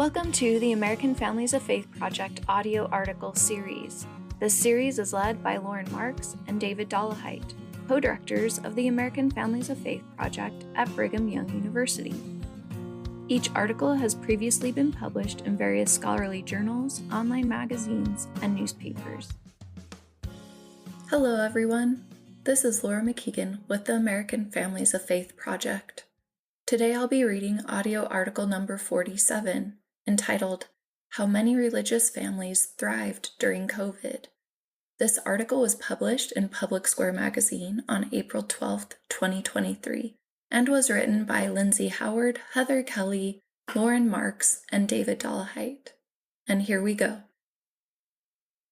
Welcome to the American Families of Faith Project audio article series. This series is led by Lauren Marks and David Dollahite, co-directors of the American Families of Faith Project at Brigham Young University. Each article has previously been published in various scholarly journals, online magazines, and newspapers. Hello everyone, this is Laura McKeighen with the American Families of Faith Project. Today I'll be reading audio article number 47, entitled, How Many Religious Families Thrived During COVID. This article was published in Public Square magazine on April 12, 2023, and was written by Lindsay Howard, Heather Kelly, Lauren Marks, and David Dollahite. And here we go.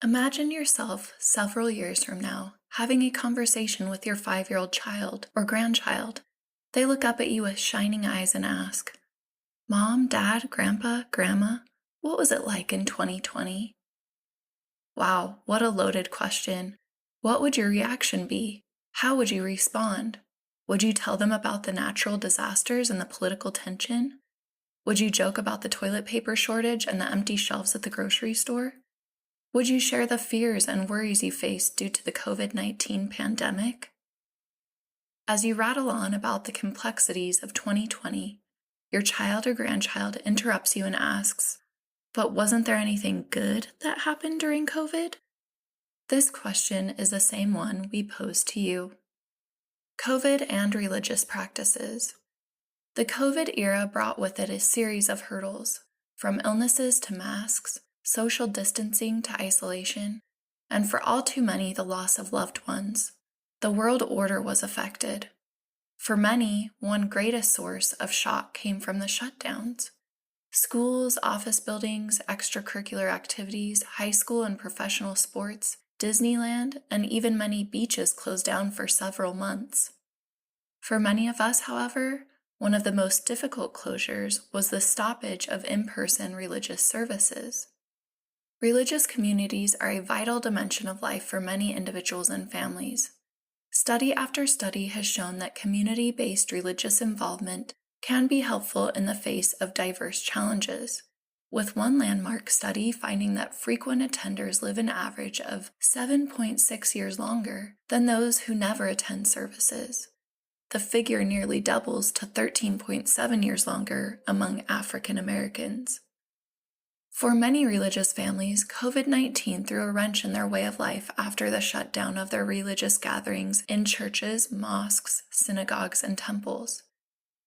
Imagine yourself several years from now having a conversation with your 5-year-old child or grandchild. They look up at you with shining eyes and ask, Mom, Dad, Grandpa, Grandma, what was it like in 2020? Wow, what a loaded question. What would your reaction be? How would you respond? Would you tell them about the natural disasters and the political tension? Would you joke about the toilet paper shortage and the empty shelves at the grocery store? Would you share the fears and worries you faced due to the COVID-19 pandemic? As you rattle on about the complexities of 2020, your child or grandchild interrupts you and asks, but wasn't there anything good that happened during COVID? This question is the same one we pose to you. COVID and religious practices. The COVID era brought with it a series of hurdles, from illnesses to masks, social distancing to isolation, and for all too many, the loss of loved ones. The world order was affected. For many, one greatest source of shock came from the shutdowns. Schools, office buildings, extracurricular activities, high school and professional sports, Disneyland, and even many beaches closed down for several months. For many of us, however, one of the most difficult closures was the stoppage of in-person religious services. Religious communities are a vital dimension of life for many individuals and families. Study after study has shown that community-based religious involvement can be helpful in the face of diverse challenges, with one landmark study finding that frequent attenders live an average of 7.6 years longer than those who never attend services. The figure nearly doubles to 13.7 years longer among African Americans. For many religious families, COVID-19 threw a wrench in their way of life after the shutdown of their religious gatherings in churches, mosques, synagogues, and temples.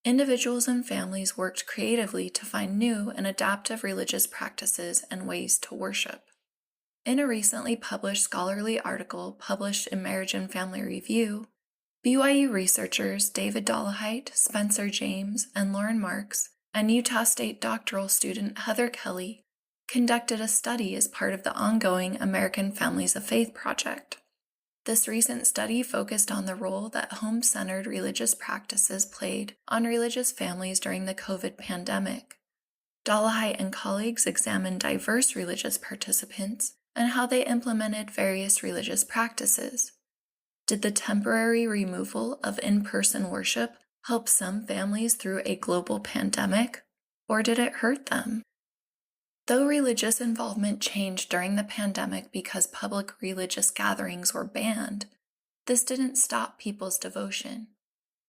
Individuals and families worked creatively to find new and adaptive religious practices and ways to worship. In a recently published scholarly article published in Marriage and Family Review, BYU researchers David Dollahite, Spencer James, and Lauren Marks, and Utah State doctoral student Heather Kelly conducted a study as part of the ongoing American Families of Faith project. This recent study focused on the role that home-centered religious practices played on religious families during the COVID pandemic. Dollahite and colleagues examined diverse religious participants and how they implemented various religious practices. Did the temporary removal of in-person worship help some families through a global pandemic, or did it hurt them? Though religious involvement changed during the pandemic because public religious gatherings were banned, this didn't stop people's devotion.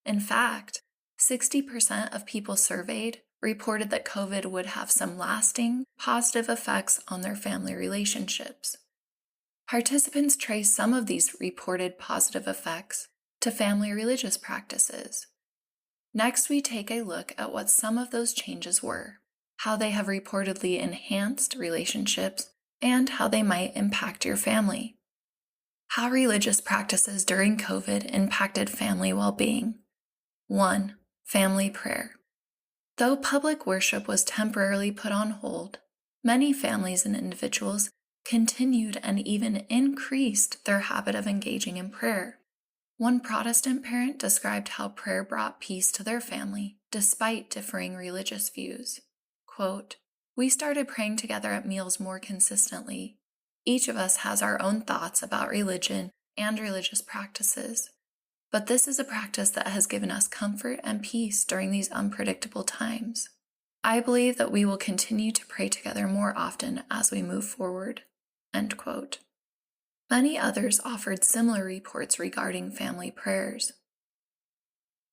In fact, 60% of people surveyed reported that COVID would have some lasting, positive effects on their family relationships. Participants traced some of these reported positive effects to family religious practices. Next, we take a look at what some of those changes were, how they have reportedly enhanced relationships, and how they might impact your family. How religious practices during COVID impacted family well-being. 1. Family prayer. Though public worship was temporarily put on hold, many families and individuals continued and even increased their habit of engaging in prayer. One Protestant parent described how prayer brought peace to their family despite differing religious views. Quote, "We started praying together at meals more consistently. Each of us has our own thoughts about religion and religious practices, but this is a practice that has given us comfort and peace during these unpredictable times." I believe that we will continue to pray together more often as we move forward." End quote. Many others offered similar reports regarding family prayers.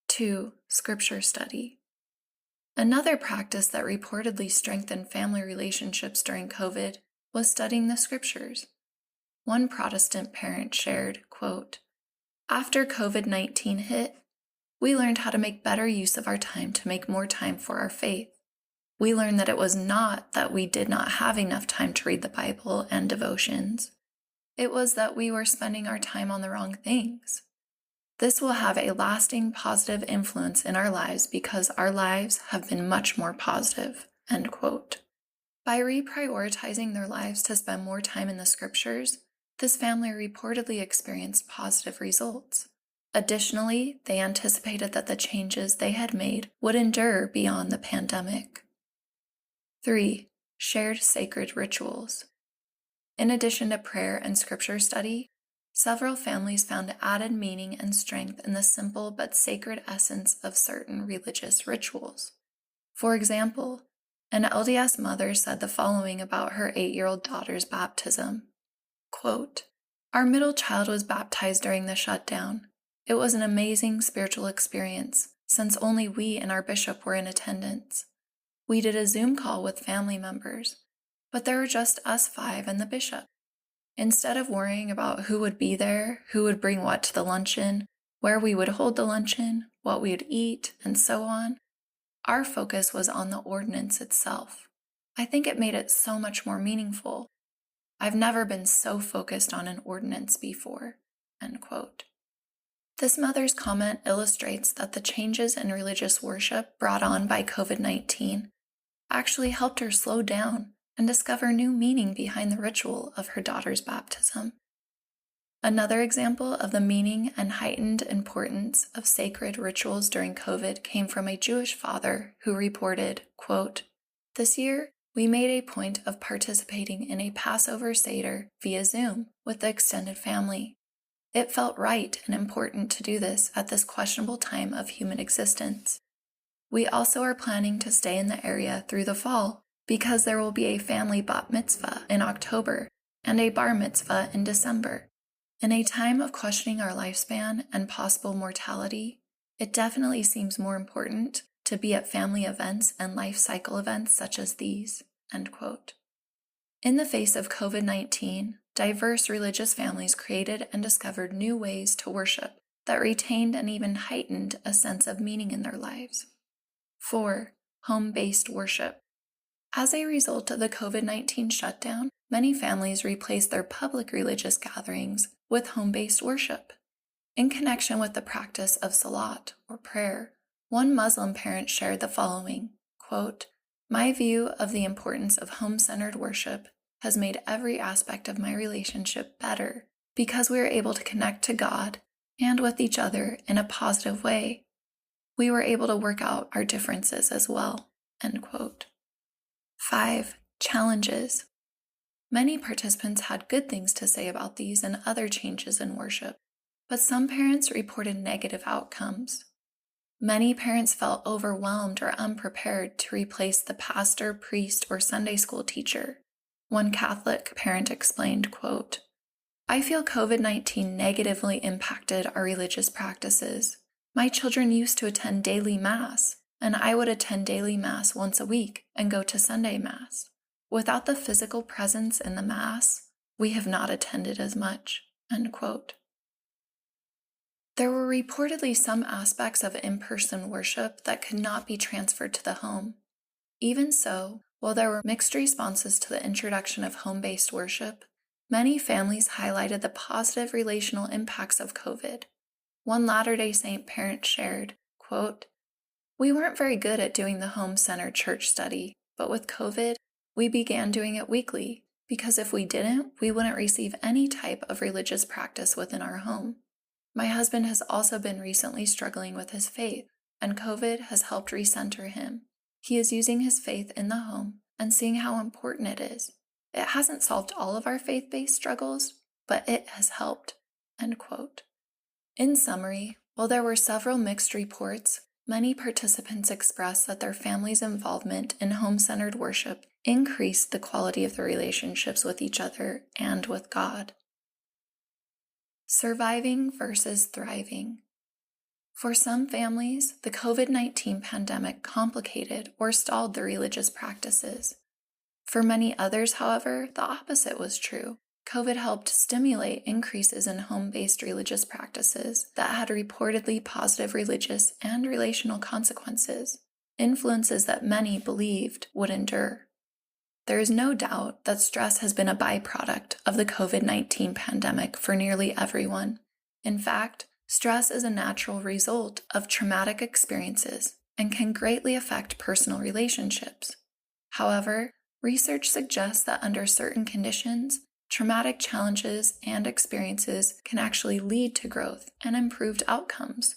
2. Scripture study. Another practice that reportedly strengthened family relationships during COVID was studying the scriptures. One Protestant parent shared, quote, "After COVID-19 hit, we learned how to make better use of our time to make more time for our faith. We learned that it was not that we did not have enough time to read the Bible and devotions. It was that we were spending our time on the wrong things. This will have a lasting positive influence in our lives because our lives have been much more positive." End quote. By reprioritizing their lives to spend more time in the scriptures, this family reportedly experienced positive results. Additionally, they anticipated that the changes they had made would endure beyond the pandemic. 3. Shared sacred rituals. In addition to prayer and scripture study, several families found added meaning and strength in the simple but sacred essence of certain religious rituals. For example, an LDS mother said the following about her 8-year-old daughter's baptism. Quote, "Our middle child was baptized during the shutdown. It was an amazing spiritual experience, since only we and our bishop were in attendance. We did a Zoom call with family members, but there were just us 5 and the bishop. Instead of worrying about who would be there, who would bring what to the luncheon, where we would hold the luncheon, what we would eat, and so on, our focus was on the ordinance itself. I think it made it so much more meaningful. I've never been so focused on an ordinance before." End quote. This mother's comment illustrates that the changes in religious worship brought on by COVID-19 actually helped her slow down and discover new meaning behind the ritual of her daughter's baptism. Another example of the meaning and heightened importance of sacred rituals during COVID came from a Jewish father who reported, quote, "This year, we made a point of participating in a Passover Seder via Zoom with the extended family. It felt right and important to do this at this questionable time of human existence. We also are planning to stay in the area through the fall because there will be a family bat mitzvah in October and a bar mitzvah in December. In a time of questioning our lifespan and possible mortality, it definitely seems more important to be at family events and life cycle events such as these." End quote. In the face of COVID-19, diverse religious families created and discovered new ways to worship that retained and even heightened a sense of meaning in their lives. 4. Home-based worship. As a result of the COVID-19 shutdown, many families replaced their public religious gatherings with home-based worship. In connection with the practice of salat, or prayer, one Muslim parent shared the following, quote, "My view of the importance of home-centered worship has made every aspect of my relationship better because we are able to connect to God and with each other in a positive way. We were able to work out our differences as well." End quote. 5. Challenges. Many participants had good things to say about these and other changes in worship, but some parents reported negative outcomes. Many parents felt overwhelmed or unprepared to replace the pastor, priest, or Sunday school teacher. One Catholic parent explained, quote, "I feel COVID-19 negatively impacted our religious practices. My children used to attend daily Mass, and I would attend daily Mass once a week and go to Sunday Mass. Without the physical presence in the Mass, we have not attended as much." End quote. There were reportedly some aspects of in-person worship that could not be transferred to the home. Even so, while there were mixed responses to the introduction of home-based worship, many families highlighted the positive relational impacts of COVID. One Latter-day Saint parent shared, quote, "We weren't very good at doing the home-centered church study, but with COVID, we began doing it weekly, because if we didn't, we wouldn't receive any type of religious practice within our home. My husband has also been recently struggling with his faith, and COVID has helped recenter him. He is using his faith in the home and seeing how important it is. It hasn't solved all of our faith-based struggles, but it has helped." End quote. In summary, while there were several mixed reports, Many participants expressed that their family's involvement in home-centered worship increased the quality of their relationships with each other and with God. Surviving versus thriving. For some families, the COVID-19 pandemic complicated or stalled their religious practices. For many others, however, the opposite was true. COVID helped stimulate increases in home-based religious practices that had reportedly positive religious and relational consequences, influences that many believed would endure. There is no doubt that stress has been a byproduct of the COVID-19 pandemic for nearly everyone. In fact, stress is a natural result of traumatic experiences and can greatly affect personal relationships. However, research suggests that under certain conditions, traumatic challenges and experiences can actually lead to growth and improved outcomes.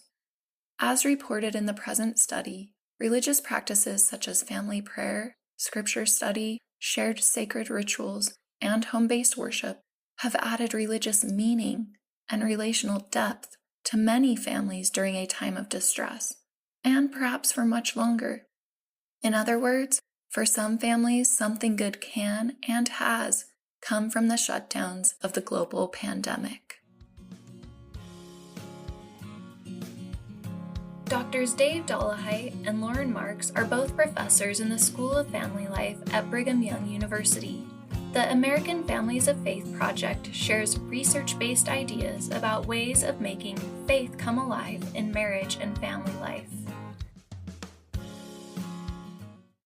As reported in the present study, religious practices such as family prayer, scripture study, shared sacred rituals, and home-based worship have added religious meaning and relational depth to many families during a time of distress, and perhaps for much longer. In other words, for some families, something good can and has come from the shutdowns of the global pandemic. Drs. Dave Dollahite and Lauren Marks are both professors in the School of Family Life at Brigham Young University. The American Families of Faith Project shares research-based ideas about ways of making faith come alive in marriage and family life.